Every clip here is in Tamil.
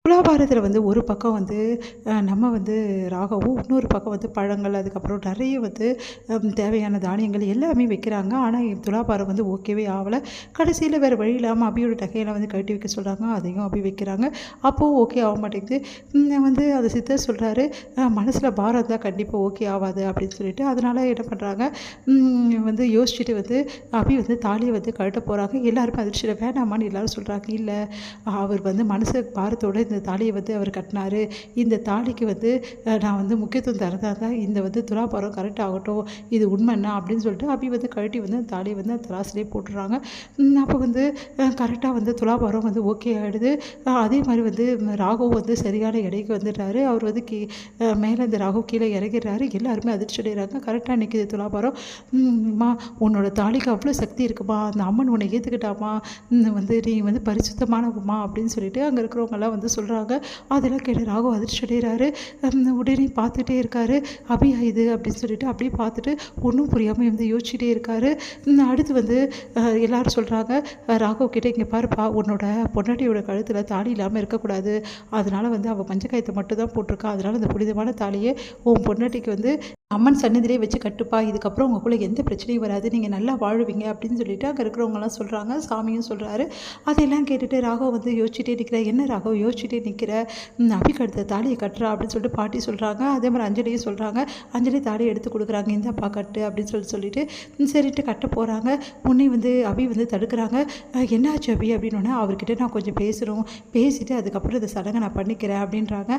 துலாபாரத்தில் வந்து ஒரு பக்கம் வந்து நம்ம வந்து ராகவும், இன்னொரு பக்கம் வந்து பழங்கள், அதுக்கப்புறம் நிறைய வந்து தேவையான தானியங்கள் எல்லாமே வைக்கிறாங்க. ஆனால் துலாபாரம் வந்து ஓகேவே ஆகலை. கடைசியில் வேறு வழி இல்லாமல் அபியோட நகையெல்லாம் வந்து கழட்டி வைக்க சொல்கிறாங்க. அதையும் அபி வைக்கிறாங்க. அப்போது ஓகே ஆக மாட்டேங்குது. வந்து அந்த சித்தர் சொல்கிறாரு, மனசில் பாரம் இருந்தால் கண்டிப்பாக ஓகே ஆகாது அப்படின்னு சொல்லிட்டு, அதனால் என்ன பண்ணுறாங்க, வந்து யோசிச்சுட்டு வந்து அபி வந்து தாலியை வந்து கழட்ட போகிறாங்க. எல்லாருமே அதிர்ச்சியில் வேணாமான்னு எல்லாரும் சொல்கிறாங்க. இல்லை, அவர் வந்து மனசு பாரத்தோடு இந்த தாலியை வந்து அவர் கட்டினாரு. இந்த தாலிக்கு வந்து நான் வந்து முக்கியத்துவம் தரதா தான் இந்த வந்து துலாபாரம் கரெக்ட் ஆகட்டும், இது உண்மைன்னா அப்படின்னு சொல்லிட்டு அபி வந்து கழட்டி வந்து அந்த தாலியை வந்து அந்த தராசிலே போட்டுடுறாங்க. அப்போ வந்து கரெக்டாக வந்து துலாபாரம் வந்து ஓகே ஆகிடுது. அதே மாதிரி வந்து ராகவ் வந்து சரியான எடைக்கு வந்துடுறாரு. அவர் வந்து மேலே இந்த ராகவ் கீழே இறங்கிடுறாரு. எல்லாருமே அதிர்ச்சி அடைகிறாங்க. கரெக்டாக நிற்கிது துலாபாரம். அம்மா, உன்னோட தாலிக்கு அவ்வளோ சக்தி இருக்குமா, அந்த அம்மன் உன்னை ஏற்றுக்கிட்டாமா, வந்து நீ வந்து பரிசுத்தமானவமா அப்படின்னு சொல்லிட்டு அங்கே இருக்கிறவங்கெல்லாம் வந்து சொல்கிறாங்க. அதெல்லாம் கேட்டு ராகவ் அதிர்ச்சி அடைகிறாரு. உடனே பார்த்துட்டே இருக்காரு. அபியா இது அப்படின்னு சொல்லிட்டு அப்படியே பார்த்துட்டு ஒன்றும் புரியாமல் வந்து யோசிச்சுட்டே இருக்காரு. அடுத்து வந்து எல்லாரும் சொல்கிறாங்க, ராகவ் கிட்டே, இங்கே பாருப்பா, உன்னோட பொண்டாட்டியோட கழுத்தில் தாலி இல்லாமல் இருக்கக்கூடாது. அதனால் வந்து அவள் மஞ்சக்காயத்தை மட்டும் தான் போட்டிருக்கா. அதனால் அந்த புனிதமான தாலியை உன் பொண்டாட்டிக்கு வந்து அம்மன் சன்னதிலே வச்சு கட்டுப்பா. இதுக்கப்புறம் உங்களுக்குள்ளே எந்த பிரச்சனையும் வராது, நீங்கள் நல்லா வாழுவீங்க அப்படின்னு சொல்லிட்டு அங்கே இருக்கிறவங்கலாம் சொல்கிறாங்க. சாமியும் சொல்கிறாரு. அதையெல்லாம் கேட்டுட்டு ராகவ் வந்து யோசிச்சுட்டே நிற்கிற. என்ன ராகவ் யோசிச்சுட்டே நிற்கிற, அபிக்கு அடுத்த தாலியை கட்டுறா அப்படின்னு சொல்லிட்டு பாட்டி சொல்கிறாங்க. அதே மாதிரி அஞ்சலியும் சொல்கிறாங்க. அஞ்சலி தாலியை எடுத்து கொடுக்குறாங்க. இந்தாப்பா கட்டு அப்படின்னு சொல்லிட்டு சரிட்டு கட்ட போகிறாங்க. உன்னை வந்து அபி வந்து தடுக்கிறாங்க. என்னாச்சு அபி அப்படின்னோடனே, அவர்கிட்ட நான் கொஞ்சம் பேசுகிறோம், பேசிவிட்டு அதுக்கப்புறம் இந்த சடங்கை நான் பண்ணிக்கிறேன் அப்படின்றாங்க.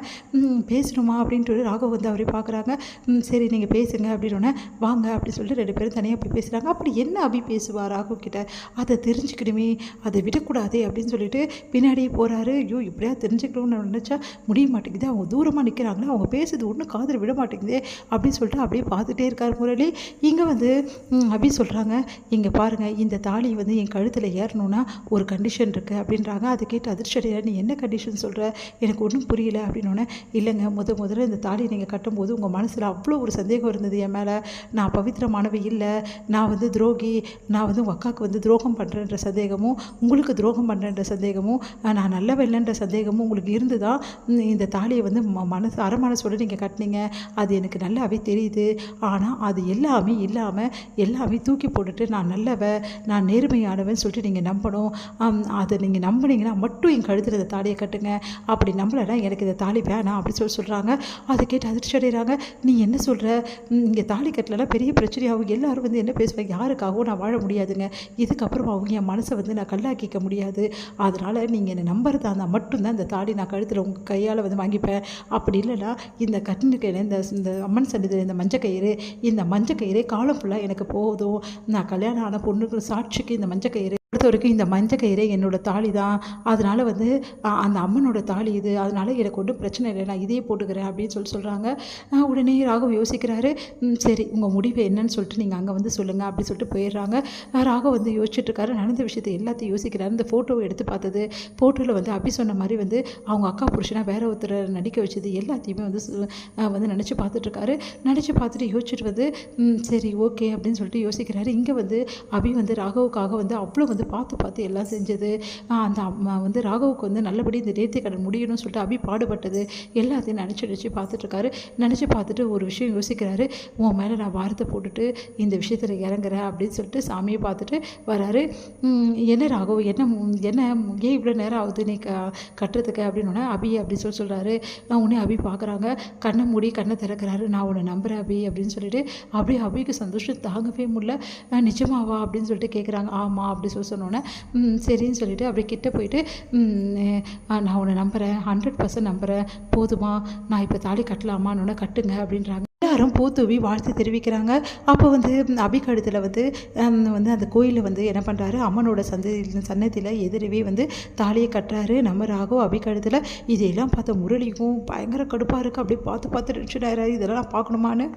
பேசணுமா அப்படின்ட்டு ராகவ் வந்து அவரே பார்க்குறாங்க. சரி, நீங்கள் பேசுங்க அப்படின்னோடனே, வாங்க அப்படின்னு சொல்லிட்டு 2 பேரும் தனியாக போய் பேசுகிறாங்க. அப்படி என்ன அபி பேசுவா ராகவ் கிட்ட, அதை தெரிஞ்சுக்கணுமே, அதை விடக்கூடாதே அப்படின்னு சொல்லிட்டு பின்னாடியே போகிறாரு. ஐயோ, இப்படியா தெரிஞ்சுக்கணும்னு நினச்சா முடிய மாட்டேங்குது, அவங்க தூரமாக நிற்கிறாங்கன்னா அவங்க பேசுறது ஒன்றும் காதில் விட மாட்டேங்குதே அப்படின்னு சொல்லிட்டு அப்படியே பார்த்துட்டே இருக்கார் முரளி. இங்கே வந்து அபி சொல்கிறாங்க, இங்கே பாருங்கள், இந்த தாலி வந்து என் கழுத்தில் ஏறணும்னா ஒரு கண்டிஷன் இருக்குது அப்படின்றாங்க. அதை கேட்டு அதிர்ச்சி அடையா, நீ என்ன கண்டிஷன் சொல்கிற, எனக்கு ஒன்றும் புரியல அப்படின்னோடனே, இல்லைங்க, முதல்ல இந்த தாலி நீங்கள் கட்டும்போது உங்கள் மனசில் அவ்வளோ ஒரு சந்தேகம் இருந்தது என் மேலே, நான் பவித்திரமானவை இல்லை, நான் வந்து துரோகி, நான் வந்து உங்கள் அக்காவுக்கு வந்து துரோகம் பண்ணுறேன்ற சந்தேகமும், உங்களுக்கு துரோகம் பண்ணுறேன்ற சந்தேகமும், நான் நல்லவில்லைன்ற சந்தேகமும் உங்களுக்கு இருந்து தான் இந்த தாலியை வந்து அரை மனசோடு நீங்கள் கட்டினீங்க. அது எனக்கு நல்லாவே தெரியுது. ஆனால் அது எல்லாமே இல்லாமல் எல்லாமே தூக்கி போட்டுட்டு நான் நல்லவ, நான் நேர்மையானவன் சொல்லிட்டு நீங்கள் நம்பணும். அதை நீங்கள் நம்பினீங்கன்னா மட்டும் என் கழுத்தில் இந்த தாலியை கட்டுங்க. அப்படி நம்பலைன்னா எனக்கு இந்த தாலி வேணாம் அப்படின்னு சொல்கிறாங்க. அதை கேட்டு அதிர்ச்சி அடைகிறாங்க. நீ என்ன சொல்கிற, இங்கே தாலி கட்டலாம் பெரிய பிரச்சனையாகும், எல்லாரும் வந்து என்ன பேசுவாங்க, யாருக்காகவும் நான் வாழ முடியாதுங்க, இதுக்கப்புறம் அவங்க என் மனசை வந்து நான் கல்லாக்கிக்க முடியாது. அதனால் நீங்கள் என்னை நம்புறதா இருந்தால் மட்டும்தான் இந்த தாலி நான் கழுத்தில் உங்கள் கையால் வந்து வாங்கிப்பேன். அப்படி இல்லைனா இந்த கட்டினுக்கு இந்த அம்மன் சன்னதியில் இந்த மஞ்சக்கயிறே காலம் ஃபுல்லாக எனக்கு போதும். நான் கல்யாணம் ஆன பொண்ணுக்கு சாட்சிக்கு இந்த மஞ்சக்கயிறு பொறுத்த வரைக்கும் இந்த மஞ்சக்கயிறே என்னோடய தாலி தான். அதனால் வந்து அந்த அம்மனோட தாலி இது, அதனால் எனக்கு ஒன்றும் பிரச்சனை இல்லை, நான் இதே போட்டுக்கிறேன் அப்படின்னு சொல்கிறாங்க. உடனே ராகவ் யோசிக்கிறாரு. சரி, உங்கள் முடிவு என்னன்னு சொல்லிட்டு நீங்கள் அங்கே வந்து சொல்லுங்கள் அப்படின்னு சொல்லிட்டு போயிடுறாங்க. ராகவ் வந்து யோசிச்சுட்ருக்காரு. நடந்த விஷயத்தை எல்லாத்தையும் யோசிக்கிறாரு. இந்த ஃபோட்டோவை எடுத்து பார்த்தது, ஃபோட்டோவில் வந்து அபி சொன்ன மாதிரி வந்து அவங்க அக்கா புருஷனாக வேற ஒருத்தரை நடிக்க வச்சது எல்லாத்தையுமே வந்து நினச்சி பார்த்துட்ருக்காரு. நினச்சி பார்த்துட்டு யோசிச்சுட்டு வந்து சரி ஓகே அப்படின்னு சொல்லிட்டு யோசிக்கிறாரு. இங்கே வந்து அபி வந்து ராகவுக்காக வந்து அவ்வளோ வந்து பார்த்து எல்லாம் செஞ்சது, அந்த வந்து ராகவுக்கு வந்து நல்லபடி இந்த நேர்த்தி கடன் முடியணும்னு சொல்லிட்டு அபி பாடுபட்டது எல்லாத்தையும் நினச்சி பார்த்துட்ருக்காரு. நினச்சி பார்த்துட்டு ஒரு விஷயம் யோசிக்கிறாரு. உன் மேலே நான் வார்த்தை போட்டுட்டு இந்த விஷயத்தில் இறங்குறேன் அப்படின்னு சொல்லிட்டு சாமியை பார்த்துட்டு வராரு. என்ன ராகவ், என்ன ஏன் இவ்வளோ நேரம் ஆகுது நீ கட்டுறதுக்கு அப்படின்னோடனே, அபி அப்படின்னு சொல்கிறாரு. உடனே அபி பார்க்குறாங்க. கண்ணை மூடி கண்ணை திறக்கிறாரு. நான் உன்னை நம்புகிறேன் அபி அப்படின்னு சொல்லிட்டு அப்படியே அபிக்கு சந்தோஷம் தாங்கவே முடியல. நிஜமாவா அப்படின்னு சொல்லிட்டு கேட்குறாங்க. ஆமாம் அப்படி சொன்னோன்னே சரின்னு சொல்லிட்டு அப்படியே கிட்ட போயிட்டு, நான் உன்னை நம்புகிறேன், 100% நம்புகிறேன், போதுமா, நான் இப்போ தாலி கட்டலாமான்னு கட்டுங்க அப்படின்றாங்க. எல்லாரும் பூத்தூவி வாழ்த்து தெரிவிக்கிறாங்க. அப்போ வந்து அபிகழுத்தில் வந்து அந்த கோயிலில் வந்து என்ன பண்ணுறாரு, அம்மனோட சன்னதியில் எதிரவே வந்து தாலியை கட்டுறாரு. நம்ம ராகவ் அபிகழுத்தில். இதையெல்லாம் பார்த்த முரளிக்கும் பயங்கர கடுப்பாக இருக்குது. அப்படியே பார்த்து டென்ஷன் ஆகிறாரு. இதெல்லாம் நான் பார்க்கணுமான்னு